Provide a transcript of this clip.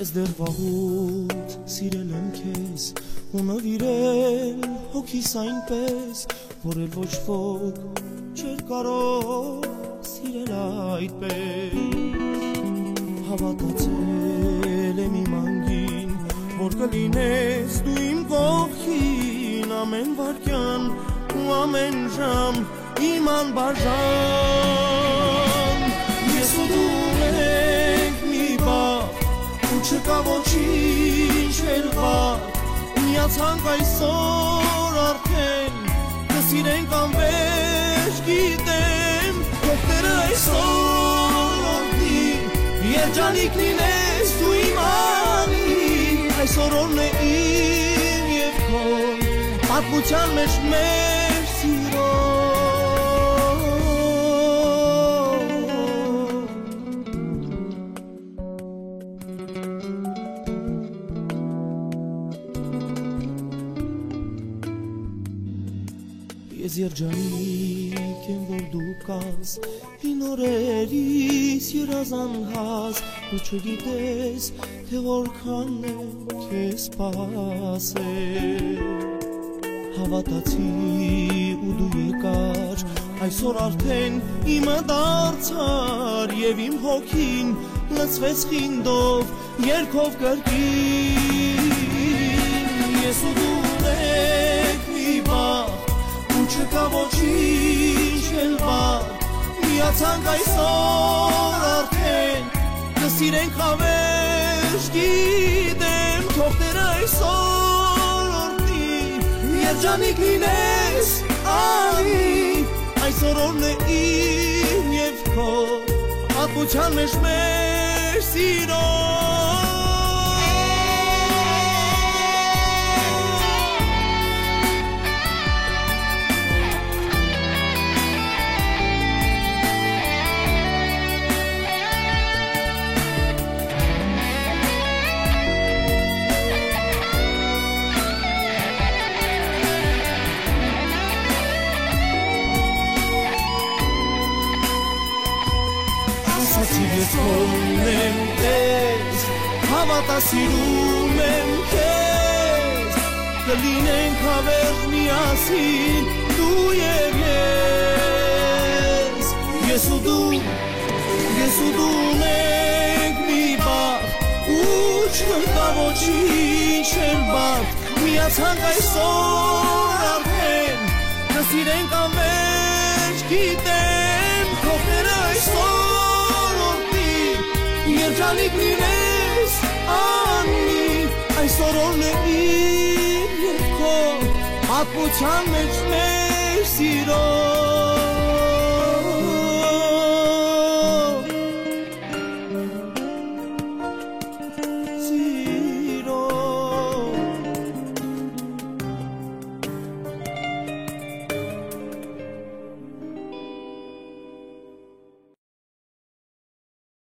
Ես դեռ վաղուց սիրել եմ քեզ ու նվիրել հոգիս այնպես, որ էլ ոչ ոք չէր կարող սիրել այդպես։ Հավատացել եմ իմ անգին, որ կլինես դու իմ կողքին ամեն վայրկյան ու ամեն ժամ իմ անբաժան։ Ես ու դու ենք մի բառ ու չկա ոչինչ էլ վառ, միացանք այսօր արդեն կսիրենք անվերջ գիտեմ, կողքերը այսօր օրնի երջանիկ լինես դու իմ անի, այսօր օրն է իմ և քո պատմության մեջ մեր սիրո։ Ես երջանիկ եմ, որ դու կաս հին օրերիս երազանհաս, ու չգիտես, թե որքան եմ քեզ սպասել։ Հավատացի ու դու եկար, այսօր արդեն իմը դարձար, և իմ հոգին լցվեց խինդով, երգով կրկին։ Ես ու դու ենք մի բառ չկա ոչինչ էլ վառ, միացանք այսօր արդեն կսիրենք հավերժ գիտեմ, թողները այսօր օրնի երջանիկ լինես անի, այսօր օրն է իմ և քո պատմության մեջ մեր սիրո։ Ես քոնն եմ տես, հավատա սիրում եմ քեզ, կլինենք հավերժ միասին դու և ես։ Ես ու դու ունենք մի բառ, ու չկա ոչինչ էլ վառ, միացանք այսօր արդեն կսիրենք անվերջ գիտեմ, թողները այսօր երջանիկ լինես անի, այսօր օրն է իմ և քո պատմության մեջ մեր